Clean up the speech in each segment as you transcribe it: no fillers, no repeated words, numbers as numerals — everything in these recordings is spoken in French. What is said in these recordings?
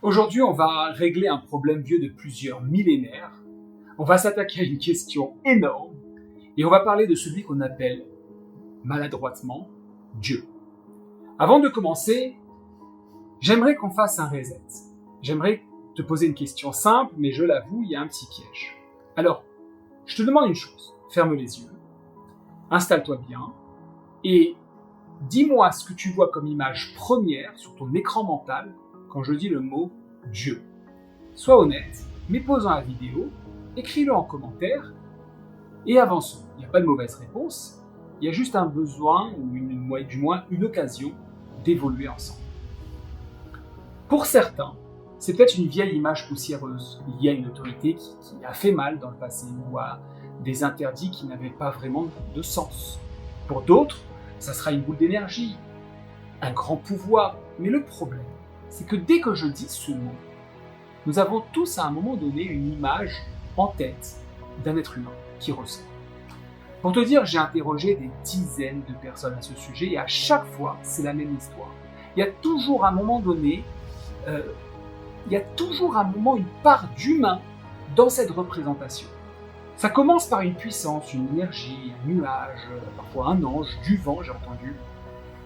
Aujourd'hui, on va régler un problème vieux de plusieurs millénaires. On va s'attaquer à une question énorme et on va parler de celui qu'on appelle maladroitement Dieu. Avant de commencer, j'aimerais qu'on fasse un reset. J'aimerais te poser une question simple, mais je l'avoue, il y a un petit piège. Alors, je te demande une chose. Ferme les yeux, installe-toi bien et dis-moi ce que tu vois comme image première sur ton écran mental quand je dis le mot Dieu. Sois honnête, mets pause dans la vidéo, écris-le en commentaire et avançons. Il n'y a pas de mauvaise réponse, il y a juste un besoin ou du moins une occasion d'évoluer ensemble. Pour certains, c'est peut-être une vieille image poussiéreuse liée à une autorité qui a fait mal dans le passé ou à des interdits qui n'avaient pas vraiment de sens. Pour d'autres, ça sera une boule d'énergie, un grand pouvoir. Mais le problème, c'est que dès que je dis ce mot, nous avons tous à un moment donné une image en tête d'un être humain qui ressort. Pour te dire, j'ai interrogé des dizaines de personnes à ce sujet et à chaque fois, c'est la même histoire. Il y a toujours à un moment donné, une part d'humain dans cette représentation. Ça commence par une puissance, une énergie, un nuage, parfois un ange, du vent, j'ai entendu.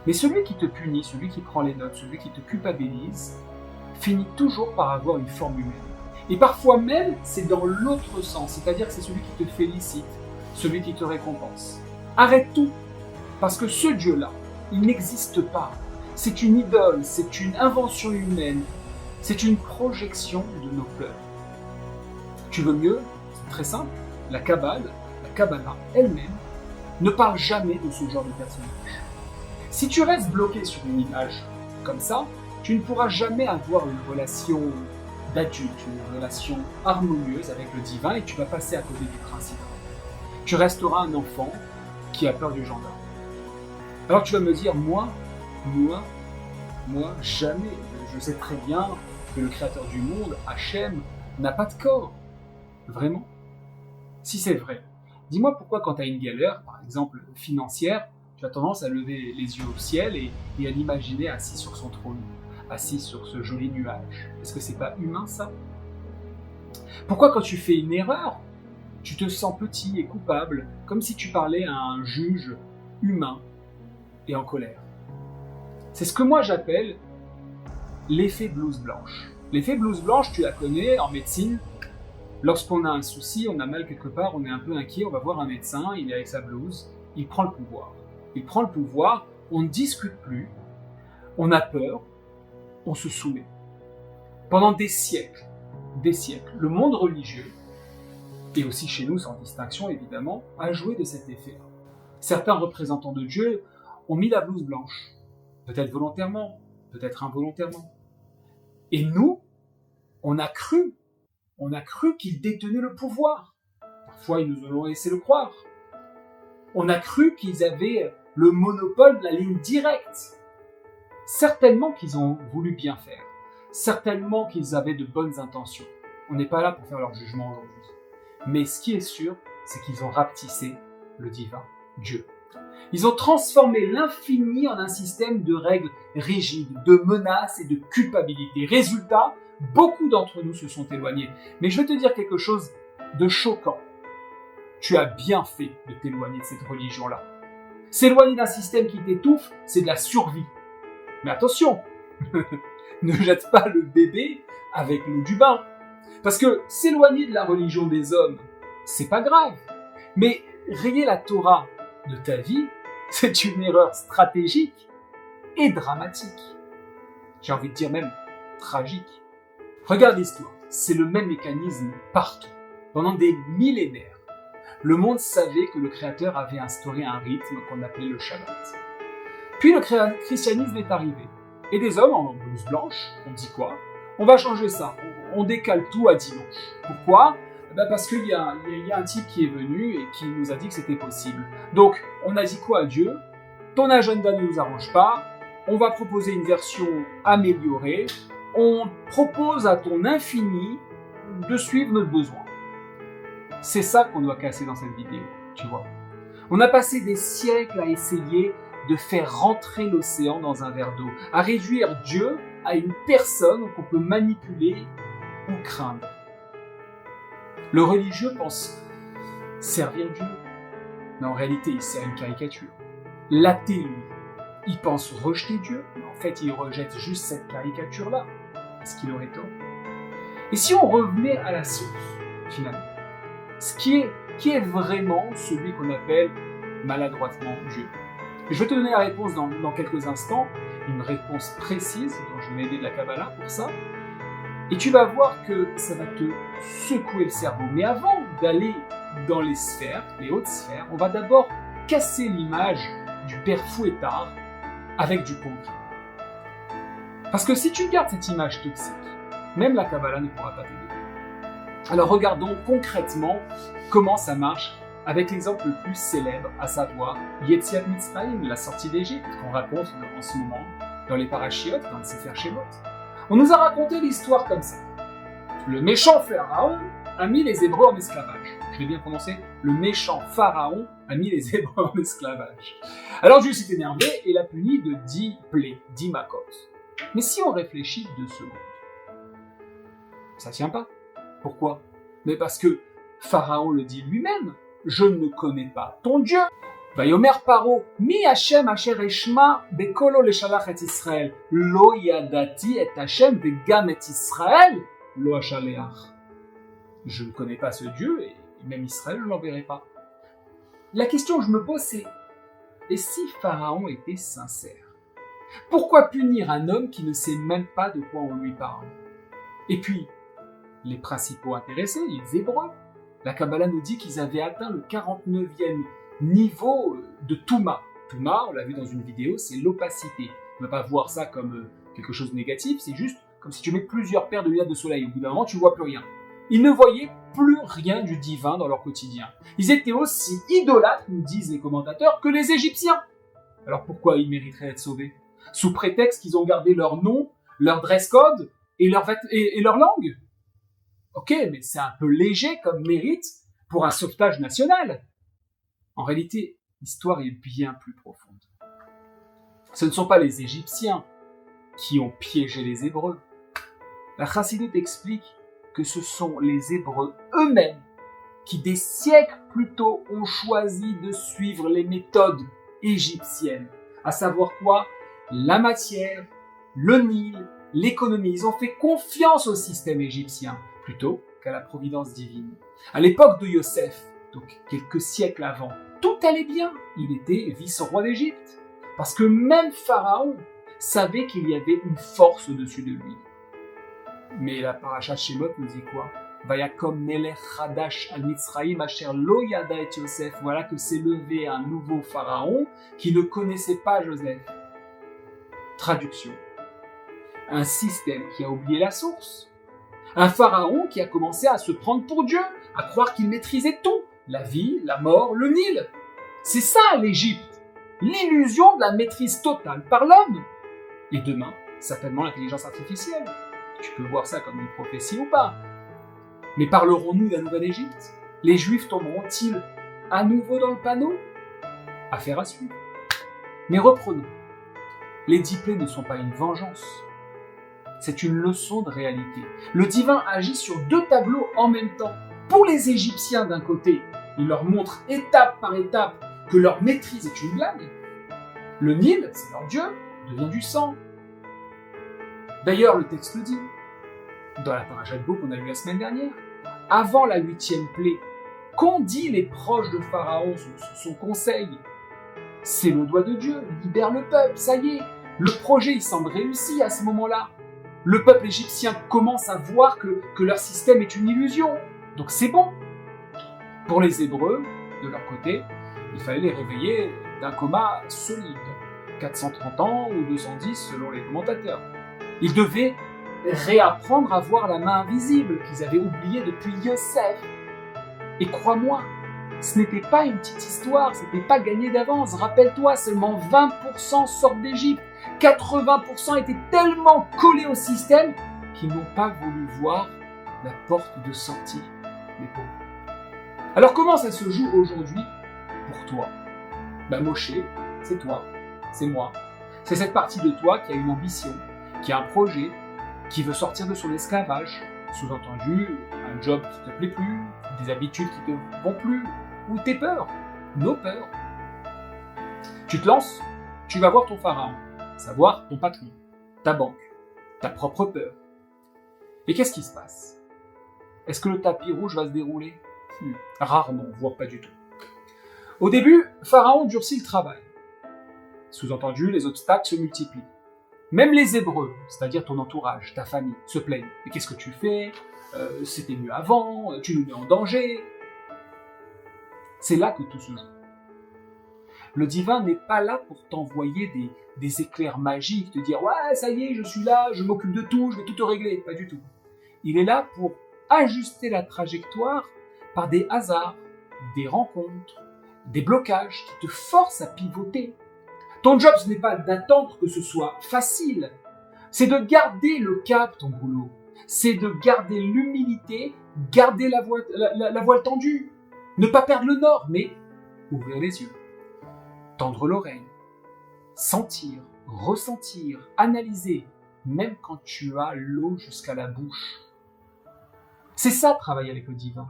Mais celui qui te punit, celui qui prend les notes, celui qui te culpabilise, finit toujours par avoir une forme humaine. Et parfois même, c'est dans l'autre sens, c'est-à-dire que c'est celui qui te félicite, celui qui te récompense. Arrête tout, parce que ce Dieu-là, il n'existe pas. C'est une idole, c'est une invention humaine, c'est une projection de nos peurs. Tu veux mieux? C'est très simple. La Kabbalah elle-même, ne parle jamais de ce genre de personnage. Si tu restes bloqué sur une image comme ça, tu ne pourras jamais avoir une relation d'adulte, une relation harmonieuse avec le divin et tu vas passer à côté du principal. Tu resteras un enfant qui a peur du gendarme. Alors tu vas me dire, moi, jamais. Je sais très bien que le créateur du monde, Hachem, n'a pas de corps. Vraiment? Si c'est vrai, dis-moi pourquoi quand tu as une galère, par exemple financière, tu as tendance à lever les yeux au ciel et à l'imaginer assis sur son trône, assis sur ce joli nuage. Est-ce que c'est pas humain ça? Pourquoi quand tu fais une erreur, tu te sens petit et coupable, comme si tu parlais à un juge humain et en colère? C'est ce que moi j'appelle l'effet blouse blanche. L'effet blouse blanche, tu la connais en médecine. Lorsqu'on a un souci, on a mal quelque part, on est un peu inquiet, on va voir un médecin, il est avec sa blouse, il prend le pouvoir. Il prend le pouvoir, on ne discute plus, on a peur, on se soumet. Pendant des siècles, le monde religieux, et aussi chez nous sans distinction évidemment, a joué de cet effet-là. Certains représentants de Dieu ont mis la blouse blanche, peut-être volontairement, peut-être involontairement. Et nous, on a cru qu'ils détenaient le pouvoir. Parfois, ils nous ont laissé le croire. On a cru qu'ils avaient le monopole de la ligne directe. Certainement qu'ils ont voulu bien faire. Certainement qu'ils avaient de bonnes intentions. On n'est pas là pour faire leur jugement aujourd'hui. Mais ce qui est sûr, c'est qu'ils ont rapetissé le divin, Dieu. Ils ont transformé l'infini en un système de règles rigides, de menaces et de culpabilité. Résultat, beaucoup d'entre nous se sont éloignés. Mais je vais te dire quelque chose de choquant. Tu as bien fait de t'éloigner de cette religion-là. S'éloigner d'un système qui t'étouffe, c'est de la survie. Mais attention, ne jette pas le bébé avec l'eau du bain. Parce que s'éloigner de la religion des hommes, c'est pas grave. Mais rayer la Torah de ta vie, c'est une erreur stratégique et dramatique. J'ai envie de dire même tragique. Regarde l'histoire, c'est le même mécanisme partout. Pendant des millénaires, le monde savait que le Créateur avait instauré un rythme qu'on appelait le Shabbat. Puis le christianisme est arrivé. Et des hommes en blouse blanche, on dit quoi? On va changer ça, on décale tout à dimanche. Pourquoi? Parce qu'il y a un type qui est venu et qui nous a dit que c'était possible. Donc, on a dit quoi à Dieu? Ton agenda ne nous arrange pas, on va proposer une version améliorée, on propose à ton infini de suivre notre besoin. C'est ça qu'on doit casser dans cette vidéo, tu vois. On a passé des siècles à essayer de faire rentrer l'océan dans un verre d'eau, à réduire Dieu à une personne qu'on peut manipuler ou craindre. Le religieux pense servir Dieu, mais en réalité, il sert une caricature. L'athée, lui, il pense rejeter Dieu, mais en fait, il rejette juste cette caricature-là. Est-ce qu'il aurait tort? Et si on revenait à la source, finalement, qui est vraiment celui qu'on appelle maladroitement Dieu? Je vais te donner la réponse dans quelques instants, une réponse précise, dont je vais m'aider de la Kabbalah pour ça, et tu vas voir que ça va te secouer le cerveau. Mais avant d'aller dans les sphères, les hautes sphères, on va d'abord casser l'image du père fouettard avec du concret. Parce que si tu gardes cette image toxique, même la Kabbalah ne pourra pas t'aider. Alors regardons concrètement comment ça marche avec l'exemple le plus célèbre, à savoir Yetziat Mitzrayim, la sortie d'Égypte, qu'on raconte en ce moment dans les parachiotes, dans le Sefer Shemot. On nous a raconté l'histoire comme ça. Le méchant pharaon a mis les Hébreux en esclavage. Je l'ai bien prononcé, le méchant pharaon a mis les Hébreux en esclavage. Alors Dieu s'est énervé et l'a puni de 10 plaies, 10 makot. Mais si on réfléchit 2 secondes, ça tient pas. Pourquoi? Mais parce que Pharaon le dit lui-même, je ne connais pas ton Dieu. Vayomer Paro, mi Hashem asher eshma bekolo leshalach et Israël, lo yadati et Hashem vegam et Israël, lo ashaleach. Je ne connais pas ce Dieu et même Israël je ne l'enverrai pas. La question que je me pose c'est, et si Pharaon était sincère? Pourquoi punir un homme qui ne sait même pas de quoi on lui parle? Et puis, les principaux intéressés, les Hébreux, la Kabbalah nous dit qu'ils avaient atteint le 49e niveau de Touma. Touma, on l'a vu dans une vidéo, c'est l'opacité. On ne va pas voir ça comme quelque chose de négatif, c'est juste comme si tu mets plusieurs paires de lunettes de soleil. Au bout d'un moment, tu ne vois plus rien. Ils ne voyaient plus rien du divin dans leur quotidien. Ils étaient aussi idolâtres, nous disent les commentateurs, que les Égyptiens. Alors pourquoi ils mériteraient d'être sauvés? Sous prétexte qu'ils ont gardé leur nom, leur dress code et leur langue. Ok, mais c'est un peu léger comme mérite pour un sauvetage national. En réalité, l'histoire est bien plus profonde. Ce ne sont pas les Égyptiens qui ont piégé les Hébreux. La Chassidoute explique que ce sont les Hébreux eux-mêmes qui, des siècles plus tôt, ont choisi de suivre les méthodes égyptiennes. À savoir quoi? La matière, le Nil, l'économie. Ils ont fait confiance au système égyptien plutôt qu'à la providence divine. À l'époque de Yosef, donc quelques siècles avant, tout allait bien. Il était vice-roi d'Égypte. Parce que même Pharaon savait qu'il y avait une force au-dessus de lui. Mais la paracha Shemot nous dit quoi? Vayakom melech chadash al Mitzrayim asher lo yada et Yosef. Voilà que s'est levé un nouveau pharaon qui ne connaissait pas Joseph. Traduction. Un système qui a oublié la source. Un pharaon qui a commencé à se prendre pour Dieu, à croire qu'il maîtrisait tout. La vie, la mort, le Nil. C'est ça l'Égypte. L'illusion de la maîtrise totale par l'homme. Et demain, certainement l'intelligence artificielle. Tu peux voir ça comme une prophétie ou pas. Mais parlerons-nous de la nouvelle Égypte? Les Juifs tomberont-ils à nouveau dans le panneau? Affaire à suivre. Mais reprenons. Les 10 plaies ne sont pas une vengeance. C'est une leçon de réalité. Le divin agit sur 2 tableaux en même temps. Pour les Égyptiens d'un côté, il leur montre étape par étape que leur maîtrise est une blague. Le Nil, c'est leur dieu, devient du sang. D'ailleurs, le texte le dit, dans la paracha de Bo qu'on a lu la semaine dernière, avant la 8e plaie, qu'ont dit les proches de Pharaon sous son conseil? C'est le doigt de Dieu, libère le peuple, ça y est. Le projet, il semble réussi à ce moment-là. Le peuple égyptien commence à voir que leur système est une illusion. Donc c'est bon. Pour les Hébreux, de leur côté, il fallait les réveiller d'un coma solide. 430 ans ou 210 selon les commentateurs. Ils devaient réapprendre à voir la main invisible qu'ils avaient oubliée depuis Yosef. Et crois-moi, ce n'était pas une petite histoire, ce n'était pas gagné d'avance. Rappelle-toi, seulement 20% sortent d'Égypte. 80% étaient tellement collés au système qu'ils n'ont pas voulu voir la porte de sortie, les pauvres. Alors comment ça se joue aujourd'hui pour toi? Moshe, c'est toi, c'est moi. C'est cette partie de toi qui a une ambition, qui a un projet, qui veut sortir de son esclavage, sous-entendu, un job qui ne te plaît plus, des habitudes qui ne te vont plus, ou tes peurs, nos peurs. Tu te lances, tu vas voir ton pharaon, savoir ton patron, ta banque, ta propre peur. Et qu'est-ce qui se passe? Est-ce que le tapis rouge va se dérouler? Rarement, voire pas du tout. Au début, Pharaon durcit le travail. Sous-entendu, les obstacles se multiplient. Même les Hébreux, c'est-à-dire ton entourage, ta famille, se plaignent. Mais qu'est-ce que tu fais? C'était mieux avant, tu nous mets en danger. C'est là que tout se joue. Le divin n'est pas là pour t'envoyer des éclairs magiques, te dire « Ouais, ça y est, je suis là, je m'occupe de tout, je vais tout te régler. » Pas du tout. Il est là pour ajuster la trajectoire par des hasards, des rencontres, des blocages qui te forcent à pivoter. Ton job, ce n'est pas d'attendre que ce soit facile, c'est de garder le cap, ton boulot. C'est de garder l'humilité, garder la voile tendue. Ne pas perdre le nord, mais ouvrir les yeux, tendre l'oreille, sentir, ressentir, analyser, même quand tu as l'eau jusqu'à la bouche. C'est ça, travailler avec le divin.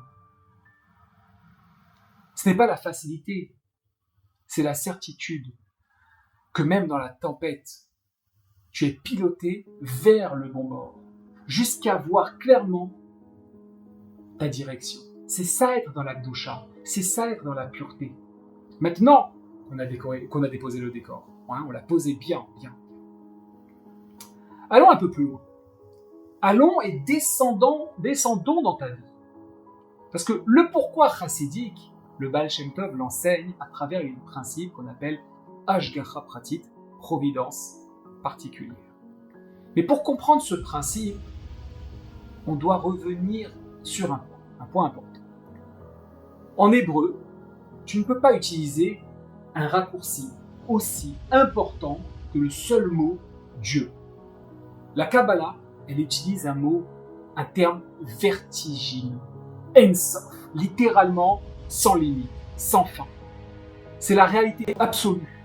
Ce n'est pas la facilité, c'est la certitude que même dans la tempête, tu es piloté vers le bon bord, jusqu'à voir clairement ta direction. C'est ça être dans la Gdusha, c'est ça être dans la pureté. Maintenant qu'on a déposé le décor, hein, on l'a posé bien. Allons un peu plus loin. Allons et descendons dans ta vie. Parce que le pourquoi chassidique, le Baal Shem Tov l'enseigne à travers un principe qu'on appelle Hashgacha Pratit, providence particulière. Mais pour comprendre ce principe, on doit revenir sur un point important. En hébreu, tu ne peux pas utiliser un raccourci aussi important que le seul mot Dieu. La Kabbalah, elle utilise un terme vertigineux, Ein Sof, littéralement sans limite, sans fin. C'est la réalité absolue.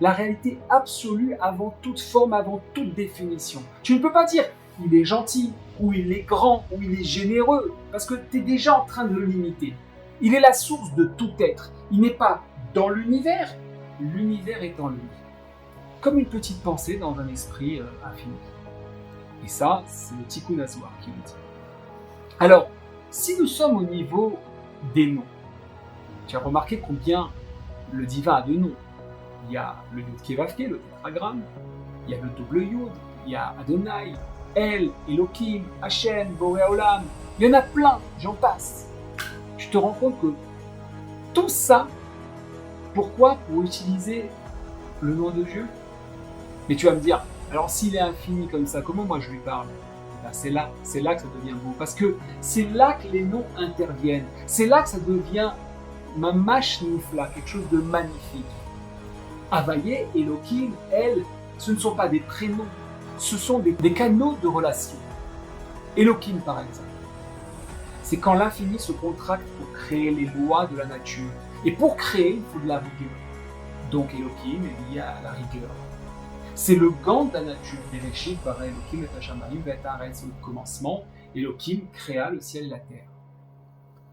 La réalité absolue avant toute forme, avant toute définition. Tu ne peux pas dire il est gentil, ou il est grand, ou il est généreux, parce que tu es déjà en train de le limiter. Il est la source de tout être. Il n'est pas dans l'univers est en lui. Comme une petite pensée dans un esprit infini. Et ça, c'est le Tikkun Hazohar qui le dit. Alors, si nous sommes au niveau des noms, tu as remarqué combien le divin a de noms. Il y a le Yud Kei Vav Kei, le tétragramme, il y a le double Yud, il y a Adonai, El, Elohim, Hashem, Boré Olam, il y en a plein, j'en passe. Tu te rends compte que tout ça, pourquoi? Pour utiliser le nom de Dieu. Mais tu vas me dire, alors s'il est infini comme ça, comment moi je lui parle? Ben c'est là que ça devient beau, parce que c'est là que les noms interviennent, c'est là que ça devient mamash nifla, quelque chose de magnifique. Havaye, Elohim, El, ce ne sont pas des prénoms, ce sont des canaux de relation. Elohim par exemple, c'est quand l'infini se contracte pour créer les lois de la nature. Et pour créer, il faut de la rigueur. Donc Elohim est lié à la rigueur. C'est le gant de la nature. Bereshit bara Elohim et Hashamayim ve'et haaretz. Au commencement, Elohim créa le ciel et la terre.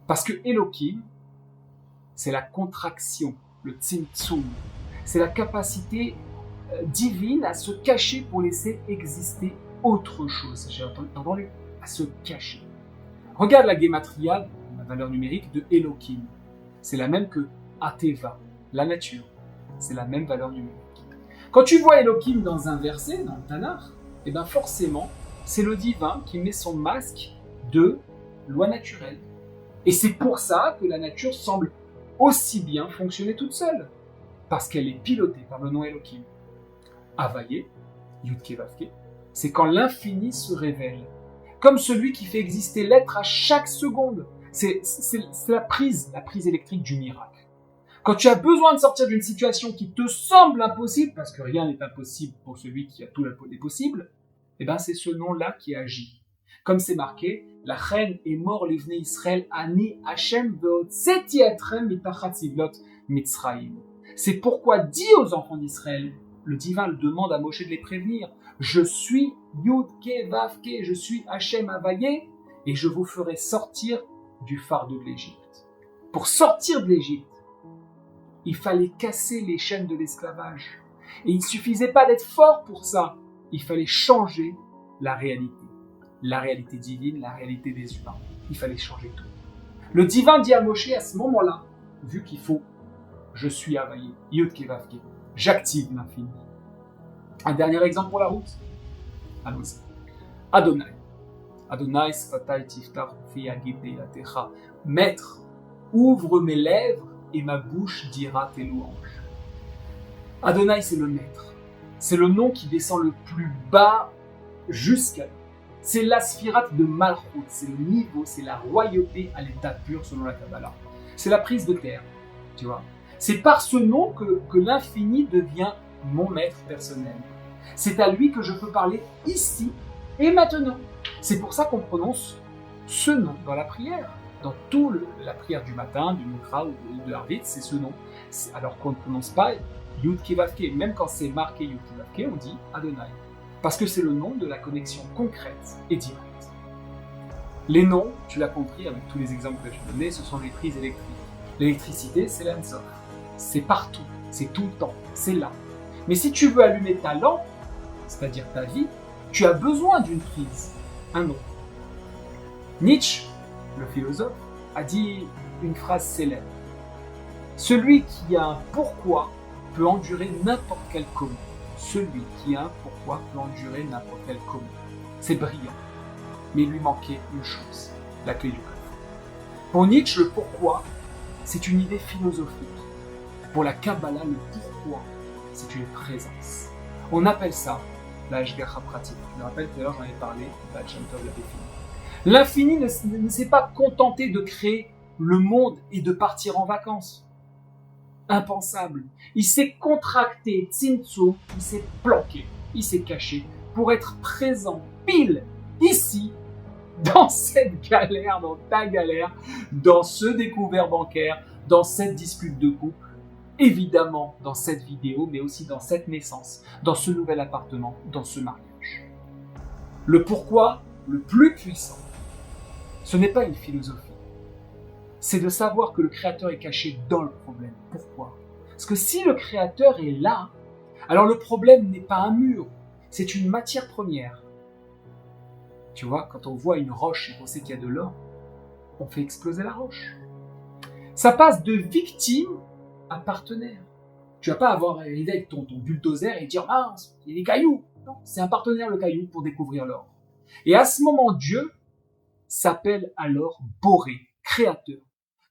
Parce que Elohim, c'est la contraction, le tzimtzum. C'est la capacité divine à se cacher pour laisser exister autre chose. J'ai entendu, à se cacher. Regarde la gematria, la valeur numérique de Elohim. C'est la même que Ateva, la nature. C'est la même valeur numérique. Quand tu vois Elohim dans un verset, dans le Tanakh, eh bien forcément, c'est le divin qui met son masque de loi naturelle. Et c'est pour ça que la nature semble aussi bien fonctionner toute seule. Parce qu'elle est pilotée par le nom Elohim. Havaye, Yud Kei Vav Kei, c'est quand l'infini se révèle. Comme celui qui fait exister l'être à chaque seconde. C'est la prise électrique du miracle. Quand tu as besoin de sortir d'une situation qui te semble impossible, parce que rien n'est impossible pour celui qui a tout les possibles, eh ben c'est ce nom-là qui agit. Comme c'est marqué, la reine est mort l'ivnei Israël ani Hashem ve'hotzeti etrem mitachat tzivlot Mitzrayim. C'est pourquoi dit aux enfants d'Israël, le divin le demande à Moshe de les prévenir. Je suis Yud Ke Vav Ke, je suis Hachem Havayé, et je vous ferai sortir du fardeau de l'Égypte. Pour sortir de l'Égypte, il fallait casser les chaînes de l'esclavage. Et il ne suffisait pas d'être fort pour ça. Il fallait changer la réalité divine, la réalité des humains. Il fallait changer tout. Le divin dit à Moshe à ce moment-là, vu qu'il faut, je suis Havayé, Yud Ke Vav Ke, j'active l'infini. Un dernier exemple pour la route. Allons-y. Adonai. Adonai sfatai tiftar fi yagid be'yatecha. Maître, ouvre mes lèvres et ma bouche dira tes louanges. Adonai, c'est le maître. C'est le nom qui descend le plus bas jusqu'à nous. C'est la sphirate de Malchut, c'est le niveau, c'est la royauté à l'état pur selon la Kabbalah. C'est la prise de terre, tu vois. C'est par ce nom que l'infini devient mon maître personnel. C'est à lui que je peux parler ici et maintenant. C'est pour ça qu'on prononce ce nom dans la prière. Dans toute la prière du matin, du Mikra ou de Harvit, c'est ce nom. Alors qu'on ne prononce pas Yud Ke Vav Ke. Même quand c'est marqué Yud Ke Vav Ke, on dit Adonai. Parce que c'est le nom de la connexion concrète et directe. Les noms, tu l'as compris avec tous les exemples que je t'ai donnés, ce sont les prises électriques. L'électricité, c'est l'Ensof. C'est partout, c'est tout le temps, c'est là. Mais si tu veux allumer ta lampe, c'est-à-dire ta vie, tu as besoin d'une prise, un nom. Nietzsche, le philosophe, a dit une phrase célèbre. Celui qui a un pourquoi peut endurer n'importe quel comment. Celui qui a un pourquoi peut endurer n'importe quel comment. C'est brillant. Mais il lui manquait une chose, la clé du coffre. Pour Nietzsche, le pourquoi, c'est une idée philosophique. Pour la Kabbalah, le pourquoi, c'est une présence. On appelle ça la Hashgacha pratique. Je me rappelle tout à l'heure, j'en ai parlé, Baal Shem Tov l'avait fini. L'infini ne s'est pas contenté de créer le monde et de partir en vacances. Impensable. Il s'est contracté, Tzimtzum, il s'est planqué, il s'est caché pour être présent pile ici, dans cette galère, dans ta galère, dans ce découvert bancaire, dans cette dispute de couple, évidemment dans cette vidéo, mais aussi dans cette naissance, dans ce nouvel appartement, dans ce mariage. Le pourquoi le plus puissant, ce n'est pas une philosophie. C'est de savoir que le Créateur est caché dans le problème. Pourquoi ? Parce que si le Créateur est là, alors le problème n'est pas un mur, c'est une matière première. Tu vois, quand on voit une roche et qu'on sait qu'il y a de l'or, on fait exploser la roche. Ça passe de victime à partenaire. Tu vas pas avoir arrivé avec ton bulldozer et dire « Ah, il y a des cailloux !» Non, c'est un partenaire le caillou pour découvrir l'or. Et à ce moment, Dieu s'appelle alors Boré, créateur.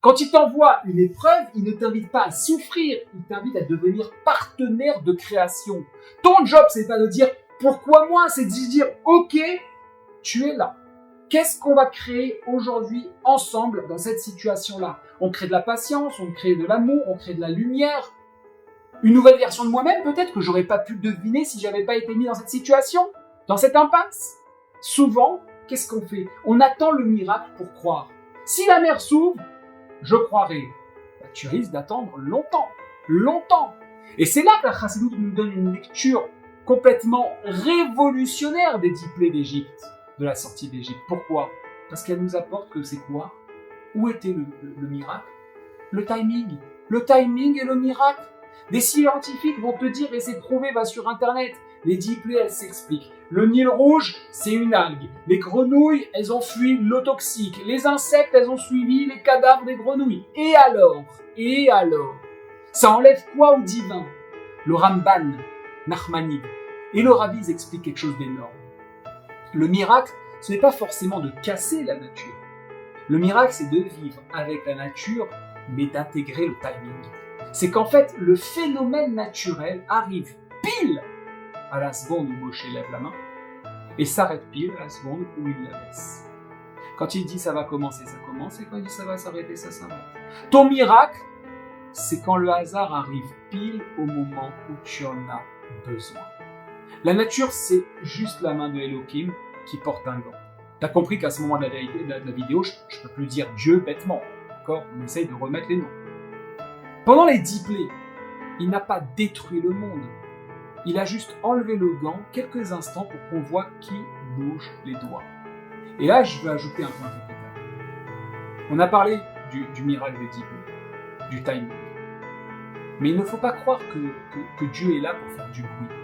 Quand il t'envoie une épreuve, il ne t'invite pas à souffrir, il t'invite à devenir partenaire de création. Ton job, c'est pas de dire « Pourquoi moi ?» C'est de dire « Ok, tu es là. Qu'est-ce qu'on va créer aujourd'hui ensemble dans cette situation-là ?» On crée de la patience, on crée de l'amour, on crée de la lumière. Une nouvelle version de moi-même, peut-être, que j'aurais pas pu deviner si j'avais pas été mis dans cette situation, dans cette impasse. Souvent, qu'est-ce qu'on fait ? On attend le miracle pour croire. Si la mer s'ouvre, je croirai. Bah, tu risques d'attendre longtemps, longtemps. Et c'est là que la Chassidut nous donne une lecture complètement révolutionnaire des 10 plaies d'Égypte, de la sortie d'Égypte. Pourquoi ? Parce qu'elle nous apporte que c'est quoi ? Où était le miracle ? Le timing. Le timing et le miracle. Des scientifiques vont te dire, et c'est prouvé, va sur Internet, les 10 plaies, elles s'expliquent. Le Nil rouge, c'est une algue. Les grenouilles, elles ont fui l'eau toxique. Les insectes, elles ont suivi les cadavres des grenouilles. Et alors ça enlève quoi au divin ? Le Ramban, Nachmanide et le Raviz expliquent quelque chose d'énorme. Le miracle, ce n'est pas forcément de casser la nature. Le miracle, c'est de vivre avec la nature, mais d'intégrer le timing. C'est qu'en fait, le phénomène naturel arrive pile à la seconde où Moshe lève la main et s'arrête pile à la seconde où il la laisse. Quand il dit ça va commencer, ça commence, et quand il dit ça va s'arrêter, ça s'arrête. Ton miracle, c'est quand le hasard arrive pile au moment où tu en as besoin. La nature, c'est juste la main de Elohim qui porte un gant. T'as compris qu'à ce moment de la vidéo, je ne peux plus dire Dieu bêtement. D'accord ? On essaye de remettre les noms. Pendant les 10 plaies, il n'a pas détruit le monde. Il a juste enlevé le gant quelques instants pour qu'on voit qui bouge les doigts. Et là, je veux ajouter un point capital. On a parlé du miracle de Dieu, du timing. Mais il ne faut pas croire que Dieu est là pour faire du bruit,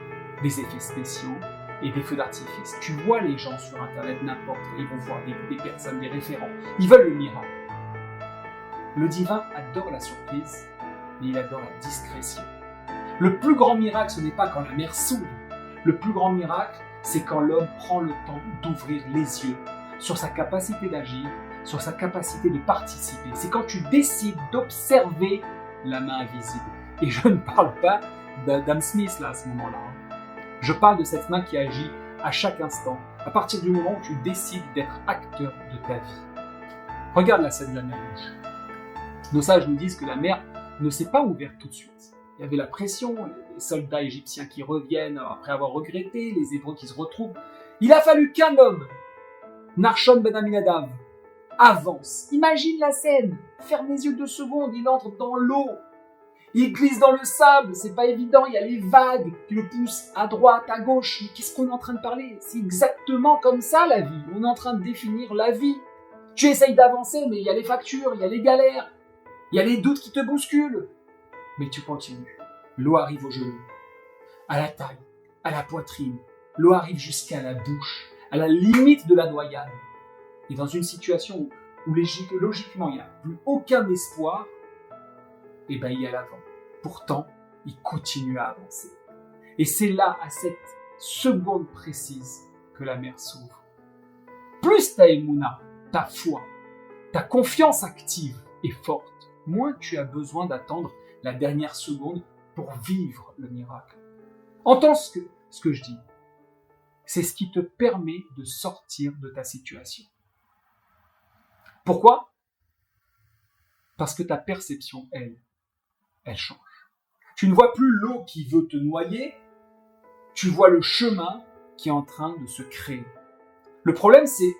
des effets spéciaux et des feux d'artifice. Tu vois les gens sur Internet, n'importe, ils vont voir des personnes, des référents. Ils veulent le miracle. Le divin adore la surprise, mais il adore la discrétion. Le plus grand miracle, ce n'est pas quand la mer s'ouvre. Le plus grand miracle, c'est quand l'homme prend le temps d'ouvrir les yeux sur sa capacité d'agir, sur sa capacité de participer. C'est quand tu décides d'observer la main invisible. Et je ne parle pas d'Adam Smith là, à ce moment-là. Je parle de cette main qui agit à chaque instant, à partir du moment où tu décides d'être acteur de ta vie. Regarde la scène de la mer Rouge. Nos sages nous disent que la mer ne s'est pas ouverte tout de suite. Il y avait la pression, les soldats égyptiens qui reviennent après avoir regretté, les Hébreux qui se retrouvent. Il a fallu qu'un homme, Narshon ben Aminadav, avance. Imagine la scène. Ferme les yeux 2 secondes, il entre dans l'eau. Il glisse dans le sable, c'est pas évident, il y a les vagues qui le poussent à droite, à gauche. Mais qu'est-ce qu'on est en train de parler? C'est exactement comme ça la vie. On est en train de définir la vie. Tu essayes d'avancer, mais il y a les factures, il y a les galères, il y a les doutes qui te bousculent. Mais tu continues. L'eau arrive aux genoux, à la taille, à la poitrine. L'eau arrive jusqu'à la bouche, à la limite de la noyade. Et dans une situation où logiquement il n'y a plus aucun espoir, et ben il y a l'avant. Pourtant, il continue à avancer. Et c'est là, à cette seconde précise, que la mer s'ouvre. Plus ta émouna, ta foi, ta confiance active est forte, moins tu as besoin d'attendre la dernière seconde pour vivre le miracle. Entends ce que je dis. C'est ce qui te permet de sortir de ta situation. Pourquoi? Parce que ta perception, elle change. Tu ne vois plus l'eau qui veut te noyer, tu vois le chemin qui est en train de se créer. Le problème, c'est,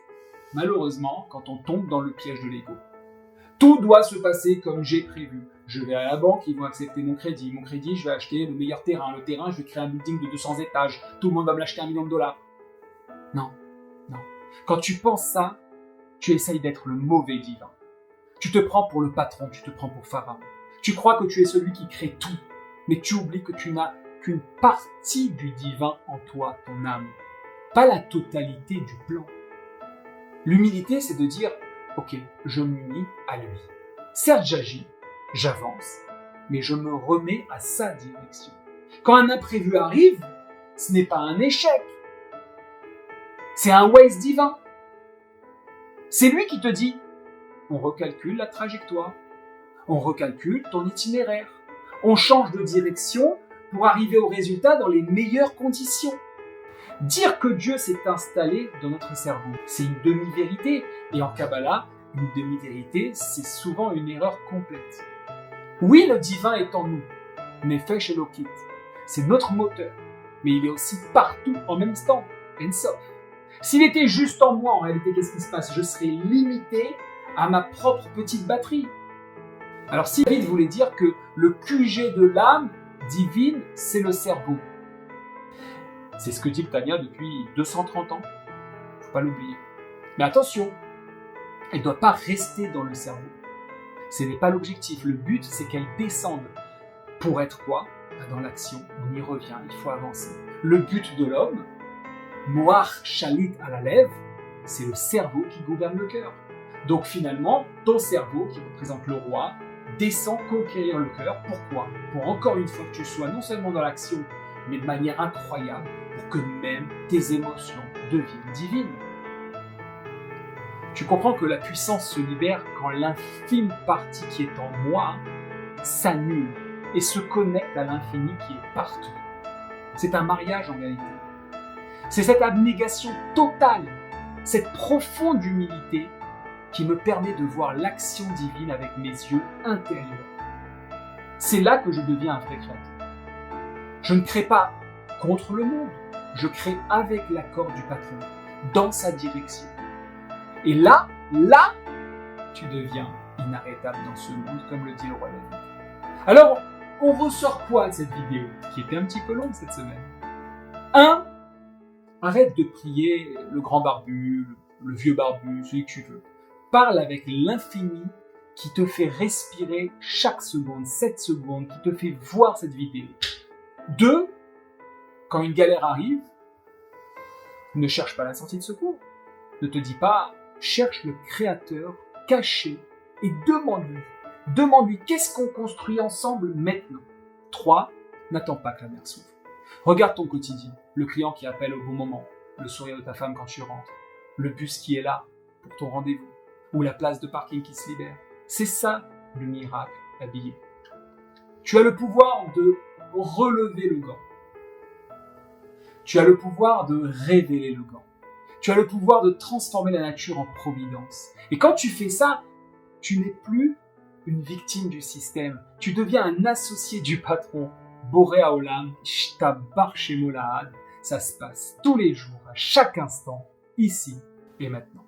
malheureusement, quand on tombe dans le piège de l'ego. Tout doit se passer comme j'ai prévu. Je vais à la banque, ils vont accepter mon crédit. Mon crédit, je vais acheter le meilleur terrain. Le terrain, je vais créer un building de 200 étages. Tout le monde va me l'acheter $1 million. Non. Quand tu penses ça, tu essayes d'être le mauvais divin. Tu te prends pour le patron, tu te prends pour Pharaon. Tu crois que tu es celui qui crée tout, mais tu oublies que tu n'as qu'une partie du divin en toi, ton âme, pas la totalité du plan. L'humilité, c'est de dire, ok, je m'unis à lui. Certes, j'agis, j'avance, mais je me remets à sa direction. Quand un imprévu arrive, ce n'est pas un échec, c'est un Waze divin. C'est lui qui te dit, on recalcule la trajectoire. On recalcule ton itinéraire. On change de direction pour arriver au résultat dans les meilleures conditions. Dire que Dieu s'est installé dans notre cerveau, c'est une demi-vérité. Et en Kabbalah, une demi-vérité, c'est souvent une erreur complète. Oui, le divin est en nous. Nefesh Elokit. C'est notre moteur. Mais il est aussi partout en même temps. Ensof. S'il était juste en moi, en réalité, qu'est-ce qui se passe? Je serais limité à ma propre petite batterie. Alors si David voulait dire que le QG de l'âme divine, c'est le cerveau. C'est ce que dit le Tanya depuis 230 ans. Faut pas l'oublier. Mais attention, elle ne doit pas rester dans le cerveau. Ce n'est pas l'objectif. Le but, c'est qu'elle descende. Pour être quoi? Dans l'action. On y revient, il faut avancer. Le but de l'homme, Moach Shalit à la lèvre, c'est le cerveau qui gouverne le cœur. Donc finalement, ton cerveau, qui représente le roi, descend conquérir le cœur. Pourquoi? Pour encore une fois que tu sois non seulement dans l'action, mais de manière incroyable, pour que même tes émotions deviennent divines. Tu comprends que la puissance se libère quand l'infime partie qui est en moi s'annule et se connecte à l'infini qui est partout. C'est un mariage en réalité. C'est cette abnégation totale, cette profonde humilité qui me permet de voir l'action divine avec mes yeux intérieurs. C'est là que je deviens un vrai créateur. Je ne crée pas contre le monde, je crée avec l'accord du patron, dans sa direction. Et là, tu deviens inarrêtable dans ce monde, comme le dit le roi David. Alors, on ressort quoi de cette vidéo, qui était un petit peu longue cette semaine? 1. Arrête de prier le grand barbu, le vieux barbu, celui que tu veux. Parle avec l'infini qui te fait respirer chaque seconde, 7 secondes, qui te fait voir cette vidéo. 2. Quand une galère arrive, ne cherche pas la sortie de secours. Ne te dis pas, cherche le créateur caché et demande-lui. Demande-lui qu'est-ce qu'on construit ensemble maintenant. 3. N'attends pas que la mer s'ouvre. Regarde ton quotidien, le client qui appelle au bon moment, le sourire de ta femme quand tu rentres, le bus qui est là pour ton rendez-vous, ou la place de parking qui se libère. C'est ça le miracle habillé. Tu as le pouvoir de relever le gant. Tu as le pouvoir de révéler le gant. Tu as le pouvoir de transformer la nature en providence. Et quand tu fais ça, tu n'es plus une victime du système. Tu deviens un associé du patron. Boré Haolam, Shtabar Shemo Lahad. Ça se passe tous les jours, à chaque instant, ici et maintenant.